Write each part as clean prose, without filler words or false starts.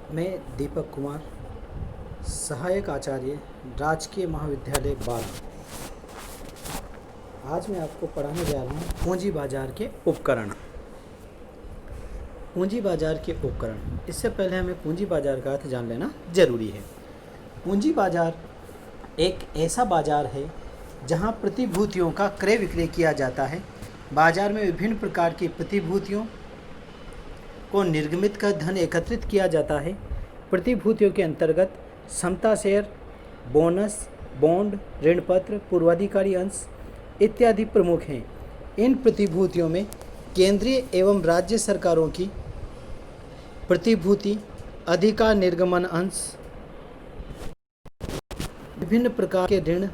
मैं दीपक कुमार, सहायक आचार्य, राजकीय महाविद्यालय बारा। आज मैं आपको पढ़ाने जा रहा हूँ पूंजी बाजार के उपकरण। पूंजी बाजार के उपकरण। इससे पहले हमें पूंजी बाजार का अर्थ जान लेना जरूरी है। पूंजी बाजार एक ऐसा बाजार है जहाँ प्रतिभूतियों का क्रय विक्रय किया जाता है। बाजार में विभिन्न प्रकार की प्रतिभूतियों को निर्गमित कर धन एकत्रित किया जाता है। प्रतिभूतियों के अंतर्गत समता शेयर, बोनस, बॉन्ड, ऋण पत्र, पूर्वाधिकारी अंश इत्यादि प्रमुख हैं। इन प्रतिभूतियों में केंद्रीय एवं राज्य सरकारों की प्रतिभूति, अधिकार निर्गमन अंश, विभिन्न प्रकार के ऋण,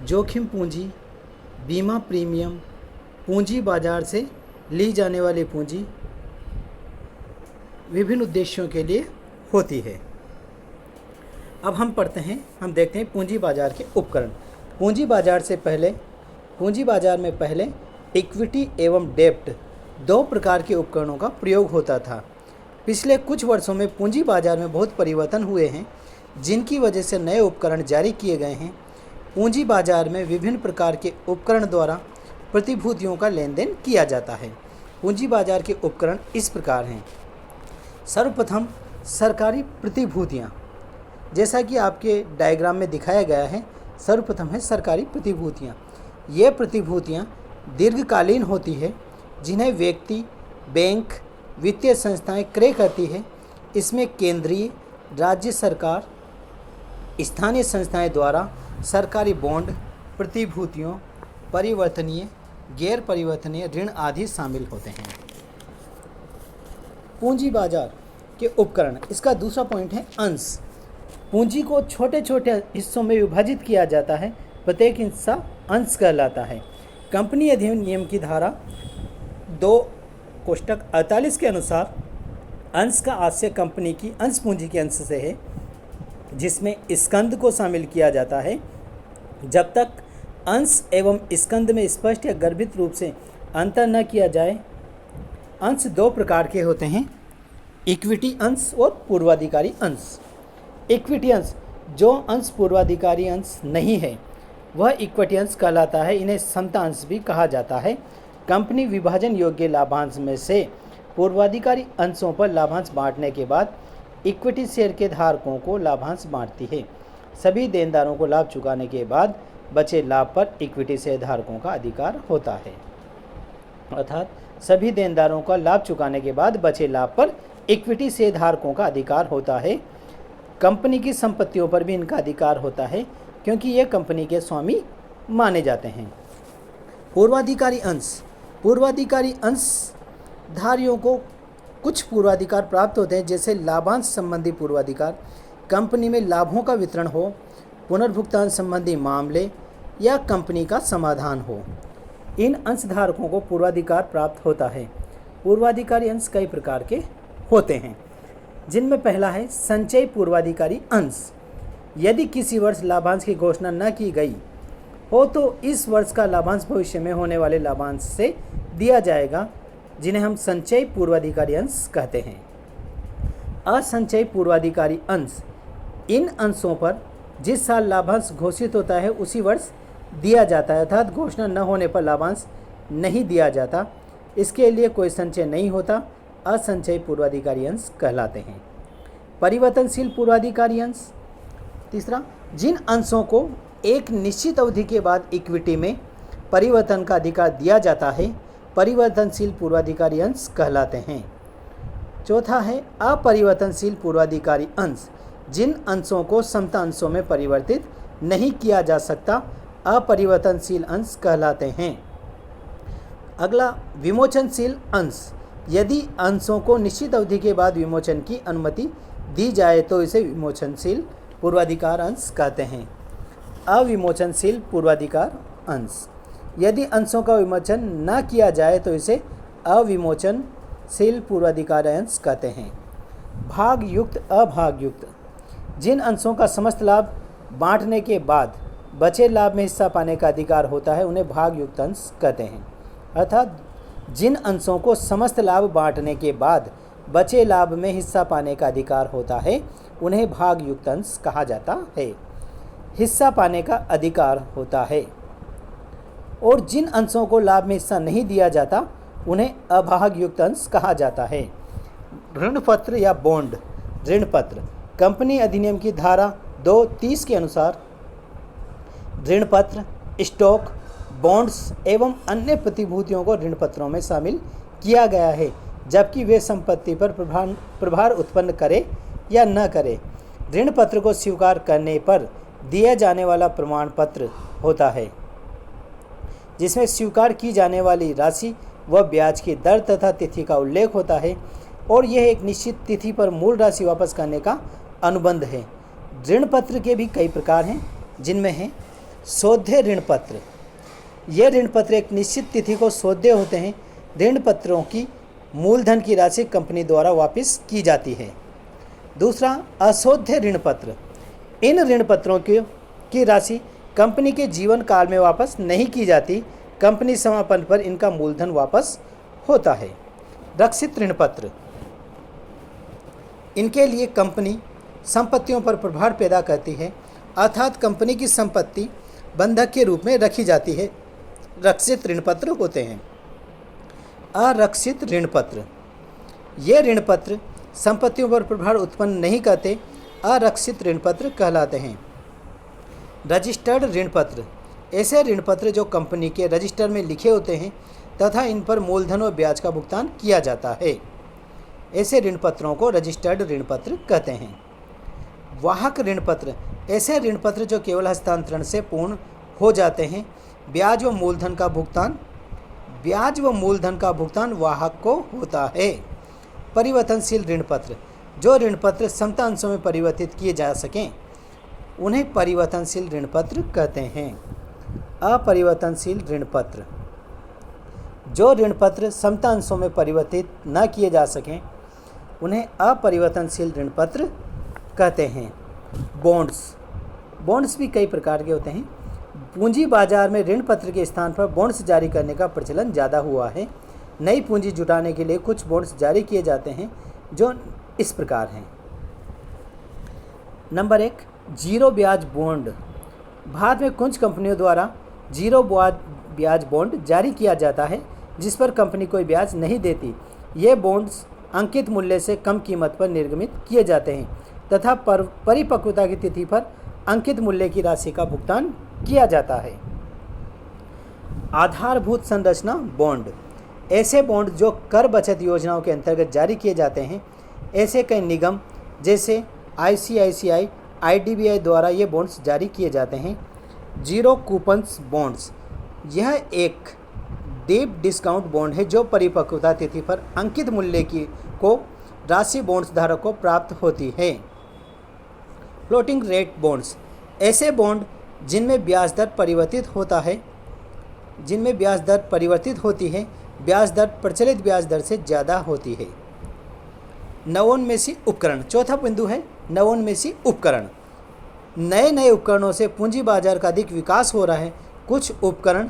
जोखिम पूंजी, बीमा प्रीमियम, पूंजी बाजार से ली जाने वाली पूंजी विभिन्न उद्देश्यों के लिए होती है। अब हम देखते हैं पूंजी बाजार के उपकरण। पूंजी बाजार में पहले इक्विटी एवं डेब्ट दो प्रकार के उपकरणों का प्रयोग होता था। पिछले कुछ वर्षों में पूंजी बाजार में बहुत परिवर्तन हुए हैं, जिनकी वजह से नए उपकरण जारी किए गए हैं। पूंजी बाजार में विभिन्न प्रकार के उपकरण द्वारा प्रतिभूतियों का लेन देन किया जाता है। पूंजी बाजार के उपकरण इस प्रकार हैं। सर्वप्रथम सरकारी प्रतिभूतियाँ, जैसा कि आपके डायग्राम में दिखाया गया है। सर्वप्रथम है सरकारी प्रतिभूतियाँ। ये प्रतिभूतियाँ दीर्घकालीन होती है, जिन्हें व्यक्ति, बैंक, वित्तीय संस्थाएं क्रय करती है। इसमें केंद्रीय, राज्य सरकार, स्थानीय संस्थाएं द्वारा सरकारी बॉन्ड, प्रतिभूतियों, परिवर्तनीय, गैर परिवर्तनीय ऋण आदि शामिल होते हैं। पूंजी बाजार के उपकरण, इसका दूसरा पॉइंट है अंश। पूंजी को छोटे छोटे हिस्सों में विभाजित किया जाता है। प्रत्येक हिस्सा अंश कहलाता है। कंपनी अधिनियम की धारा 2(48) के अनुसार अंश का आशय कंपनी की अंश पूंजी के अंश से है, जिसमें स्कंद को शामिल किया जाता है। जब तक अंश एवं स्कंद में स्पष्ट या गर्भित रूप से अंतर न किया जाए। अंश दो प्रकार के होते हैं, इक्विटी अंश और पूर्वाधिकारी अंश। इक्विटी अंश, जो अंश पूर्वाधिकारी अंश नहीं है, वह इक्विटी अंश कहलाता है। इन्हें समता अंश भी कहा जाता है। कंपनी विभाजन योग्य लाभांश में से पूर्वाधिकारी अंशों पर लाभांश बांटने के बाद इक्विटी शेयर के धारकों को लाभांश बांटती है। सभी देनदारों को लाभ चुकाने के बाद बचे लाभ पर इक्विटी शेयर धारकों का अधिकार होता है। अर्थात सभी देनदारों का लाभ चुकाने के बाद बचे लाभ पर इक्विटी शेयर धारकों का अधिकार होता है। कंपनी की संपत्तियों पर भी इनका अधिकार होता है, क्योंकि ये कंपनी के स्वामी माने जाते हैं। पूर्वाधिकारी अंश। पूर्वाधिकारी अंश धारियों को कुछ पूर्वाधिकार प्राप्त होते हैं, जैसे लाभांश संबंधी पूर्वाधिकार, कंपनी में लाभों का वितरण हो, पुनर्भुगतान संबंधी मामले या कंपनी का समाधान हो। इन अंशधारकों को पूर्वाधिकार प्राप्त होता है। पूर्वाधिकारी अंश कई प्रकार के होते हैं, जिनमें पहला है संचयी पूर्वाधिकारी अंश। यदि किसी वर्ष लाभांश की घोषणा न की गई हो तो इस वर्ष का लाभांश भविष्य में होने वाले लाभांश से दिया जाएगा, जिन्हें हम संचयी पूर्वाधिकारी अंश कहते हैं। असंचयी पूर्वाधिकारी अंश, इन अंशों पर जिस साल लाभांश घोषित होता है उसी वर्ष दिया जाता है, अर्थात घोषणा न होने पर लाभांश नहीं दिया जाता। इसके लिए कोई संचय नहीं होता। असंचयी पूर्वाधिकारी अंश कहलाते हैं। परिवर्तनशील पूर्वाधिकारी अंश। तीसरा, जिन अंशों को एक निश्चित अवधि के बाद इक्विटी में परिवर्तन का अधिकार दिया जाता है, परिवर्तनशील पूर्वाधिकारी अंश कहलाते हैं। चौथा है अपरिवर्तनशील पूर्वाधिकारी अंश। जिन अंशों को समता अंशों में परिवर्तित नहीं किया जा सकता, अपरिवर्तनशील अंश कहलाते हैं। अगला, विमोचनशील अंश। यदि अंशों को निश्चित अवधि के बाद विमोचन की अनुमति दी जाए तो इसे विमोचनशील पूर्वाधिकार अंश कहते हैं। अविमोचनशील पूर्वाधिकार अंश। यदि अंशों का विमोचन न किया जाए तो इसे अविमोचनशील पूर्वाधिकार अंश कहते हैं। भागयुक्त, अभागयुक्त। जिन अंशों का समस्त लाभ बांटने के बाद बचे लाभ में हिस्सा पाने का अधिकार होता है, उन्हें भागयुक्त अंश कहते हैं। अर्थात जिन अंशों को समस्त लाभ बांटने के बाद बचे लाभ में हिस्सा पाने का अधिकार होता है, उन्हें भागयुक्त अंश कहा जाता है। हिस्सा पाने का अधिकार होता है। और जिन अंशों को लाभ में हिस्सा नहीं दिया जाता उन्हें अभागयुक्त अंश कहा जाता है। ऋण पत्र या बॉन्ड। ऋण पत्र कंपनी अधिनियम की धारा 230 के अनुसार ऋण पत्र, स्टॉक, बॉन्ड्स एवं अन्य प्रतिभूतियों को ऋण पत्रों में शामिल किया गया है, जबकि वे संपत्ति पर प्रभार उत्पन्न करे या न करे। ऋण पत्र को स्वीकार करने पर दिया जाने वाला प्रमाण पत्र होता है, जिसमें स्वीकार की जाने वाली राशि व ब्याज की दर तथा तिथि का उल्लेख होता है और यह एक निश्चित तिथि पर मूल राशि वापस करने का अनुबंध है। ऋण पत्र के भी कई प्रकार हैं, जिनमें है सौदे ऋण पत्र। ये ऋण पत्र एक निश्चित तिथि को सौदे होते हैं। ऋण पत्रों की मूलधन की राशि कंपनी द्वारा वापस की जाती है। दूसरा, असौदे ऋण पत्र। इन ऋण पत्रों की राशि कंपनी के जीवन काल में वापस नहीं की जाती। कंपनी समापन पर इनका मूलधन वापस होता है। रक्षित ऋण पत्र। इनके लिए कंपनी संपत्तियों पर प्रभार पैदा करती है, अर्थात कंपनी की संपत्ति बंधक के रूप में रखी जाती है। रक्षित ऋण पत्र होते हैं। आरक्षित ऋण पत्र। ये ऋण पत्र संपत्तियों पर प्रभार उत्पन्न नहीं करते, आरक्षित ऋण पत्र कहलाते हैं। रजिस्टर्ड ऋण पत्र। ऐसे ऋण पत्र जो कंपनी के रजिस्टर में लिखे होते हैं तथा इन पर मूलधन और ब्याज का भुगतान किया जाता है। ऐसे ऋण पत्रों को रजिस्टर्ड ऋण पत्र कहते हैं। वाहक ऋण पत्र। ऐसे ऋण पत्र जो केवल हस्तांतरण से पूर्ण हो जाते हैं। ब्याज व मूलधन का भुगतान वाहक को होता है। परिवर्तनशील ऋण पत्र। जो ऋण पत्र समता अंशों में परिवर्तित किए जा सकें उन्हें परिवर्तनशील ऋण पत्र कहते हैं। अपरिवर्तनशील ऋण पत्र। जो ऋण पत्र समता अंशों में परिवर्तित न किए जा सकें उन्हें अपरिवर्तनशील ऋण पत्र कहते हैं। बॉन्ड्स भी कई प्रकार के होते हैं। पूंजी बाजार में ऋण पत्र के स्थान पर बॉन्ड्स जारी करने का प्रचलन ज़्यादा हुआ है। नई पूंजी जुटाने के लिए कुछ बॉन्ड्स जारी किए जाते हैं जो इस प्रकार हैं। नंबर 1, जीरो ब्याज बॉन्ड। भारत में कुछ कंपनियों द्वारा जीरो ब्याज बॉन्ड जारी किया जाता है, जिस पर कंपनी कोई ब्याज नहीं देती। ये बॉन्ड्स अंकित मूल्य से कम कीमत पर निर्गमित किए जाते हैं तथा परिपक्वता की तिथि पर अंकित मूल्य की राशि का भुगतान किया जाता है। आधारभूत संरचना बॉन्ड। ऐसे बॉन्ड जो कर बचत योजनाओं के अंतर्गत जारी किए जाते हैं। ऐसे कई निगम जैसे ICICI, IDBI द्वारा ये बॉन्ड्स जारी किए जाते हैं। Zero coupons bonds. यह एक डीप डिस्काउंट बॉन्ड है जो परिपक्वता तिथि पर अंकित मूल्य की को राशि बॉन्ड्स धारक को प्राप्त होती है। Floating rate bonds. ऐसे बॉन्ड जिनमें ब्याज दर परिवर्तित होती है, ब्याज दर प्रचलित ब्याज दर से ज़्यादा होती है। नवोन्मेषी उपकरण। चौथा बिंदु है नवोन्मेषी उपकरण। नए उपकरणों से पूंजी बाजार का अधिक विकास हो रहा है। कुछ उपकरण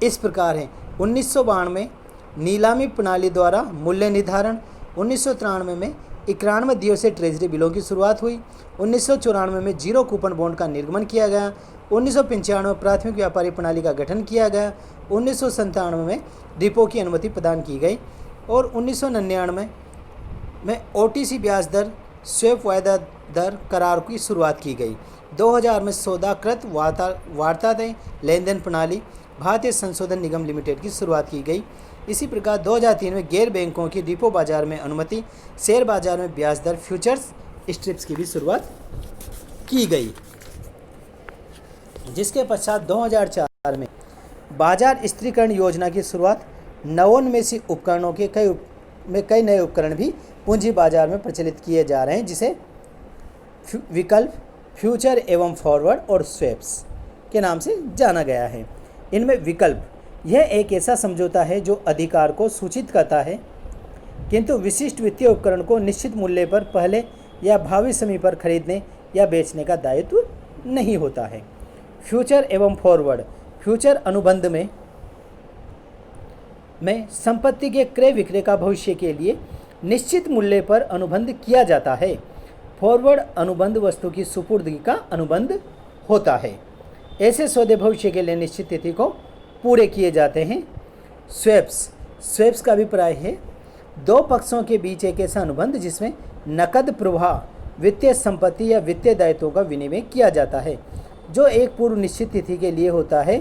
इस प्रकार हैं। 1992 नीलामी प्रणाली द्वारा मूल्य निर्धारण। 1993 में 91 दिवसीय से ट्रेजरी बिलों की शुरुआत हुई। 1994 में जीरो कूपन बॉन्ड का निर्गमन किया गया। 1995 में प्राथमिक व्यापारी प्रणाली का गठन किया गया। 1997 में डिपो की अनुमति प्रदान की गई और 1999 में OTC ब्याज दर स्वैप वायदा दर करार की शुरुआत की गई। 2000 में सौदाकृत वार्तादेय लेन देन प्रणाली भारतीय संशोधन निगम लिमिटेड की शुरुआत की गई। इसी प्रकार 2003 में गैर बैंकों की डिपो बाजार में अनुमति, शेयर बाजार में ब्याज दर फ्यूचर्स स्ट्रिप्स की भी शुरुआत की गई। जिसके पश्चात 2004 में बाजार स्थिरीकरण योजना की शुरुआत। नवोन्मेषी उपकरणों के कई नए उपकरण भी पूंजी बाजार में प्रचलित किए जा रहे हैं, जिसे विकल्प, फ्यूचर एवं फॉरवर्ड और स्वैप्स के नाम से जाना गया है। इनमें विकल्प यह एक ऐसा समझौता है जो अधिकार को सूचित करता है किंतु विशिष्ट वित्तीय उपकरण को निश्चित मूल्य पर पहले या भावी समय पर खरीदने या बेचने का दायित्व नहीं होता है। फ्यूचर एवं फॉरवर्ड। फ्यूचर अनुबंध में संपत्ति के क्रय विक्रय का भविष्य के लिए निश्चित मूल्य पर अनुबंध किया जाता है। फॉरवर्ड अनुबंध वस्तु की सुपुर्दगी का अनुबंध होता है। ऐसे सौदे भविष्य के लिए निश्चित तिथि को पूरे किए जाते हैं। स्वैप्स का अभिप्राय है दो पक्षों के बीच एक ऐसा अनुबंध जिसमें नकद प्रवाह, वित्तीय संपत्ति या वित्तीय दायित्वों का विनिमय किया जाता है, जो एक पूर्व निश्चित तिथि के लिए होता है।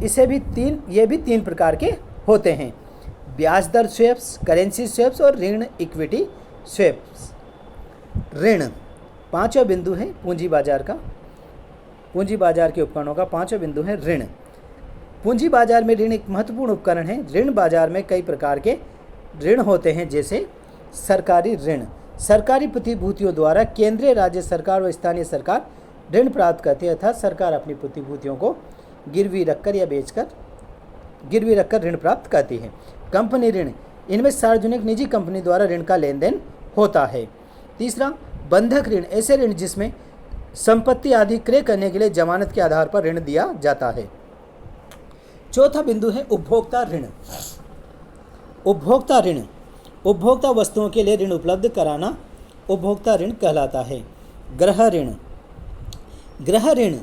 ये भी तीन प्रकार के होते हैं: ब्याज दर स्वैप्स, करेंसी स्वैप्स और ऋण इक्विटी स्वैप्स। ऋण पांचवा बिंदु है पूंजी बाजार का। पूंजी बाजार के उपकरणों का पांचवा बिंदु है ऋण। पूंजी बाजार में ऋण एक महत्वपूर्ण उपकरण है। ऋण बाजार में कई प्रकार के ऋण होते हैं, जैसे सरकारी ऋण। सरकारी प्रतिभूतियों द्वारा केंद्रीय, राज्य सरकार व स्थानीय सरकार ऋण प्राप्त करती है, अर्थात सरकार अपनी प्रतिभूतियों को गिरवी रखकर या गिरवी रखकर ऋण प्राप्त करती है। कंपनी ऋण, इनमें सार्वजनिक निजी कंपनी द्वारा ऋण का लेन देन होता है। तीसरा, बंधक ऋण, ऐसे ऋण जिसमें संपत्ति आदि क्रय करने के लिए जमानत के आधार पर ऋण दिया जाता है। चौथा बिंदु है उपभोक्ता ऋण। उपभोक्ता ऋण, उपभोक्ता वस्तुओं के लिए ऋण उपलब्ध कराना उपभोक्ता ऋण कहलाता है। गृह ऋण, गृह ऋण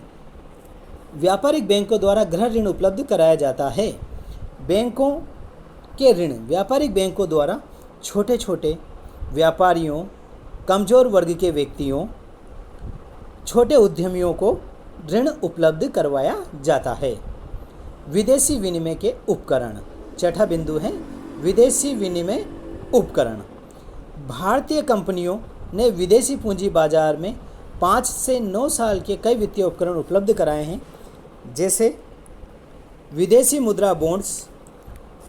व्यापारिक बैंकों द्वारा गृह ऋण उपलब्ध कराया जाता है। बैंकों के ऋण व्यापारिक बैंकों द्वारा छोटे छोटे व्यापारियों, कमजोर वर्ग के व्यक्तियों, छोटे उद्यमियों को ऋण उपलब्ध करवाया जाता है। विदेशी विनिमय के उपकरण, छठा बिंदु है विदेशी विनिमय उपकरण। भारतीय कंपनियों ने विदेशी पूंजी बाजार में 5 से 9 साल के कई वित्तीय उपकरण उपलब्ध कराए हैं, जैसे विदेशी मुद्रा बॉन्ड्स,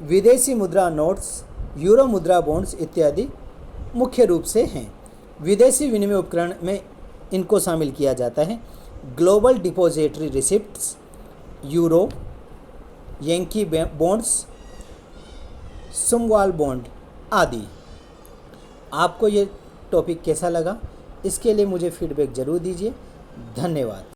विदेशी मुद्रा नोट्स, यूरो मुद्रा बॉन्ड्स इत्यादि मुख्य रूप से हैं। विदेशी विनिमय उपकरण में इनको शामिल किया जाता है: global depository receipts, euro, yankee bonds, सुमवाल बॉन्ड आदि। आपको ये टॉपिक कैसा लगा, इसके लिए मुझे फीडबैक ज़रूर दीजिए। धन्यवाद।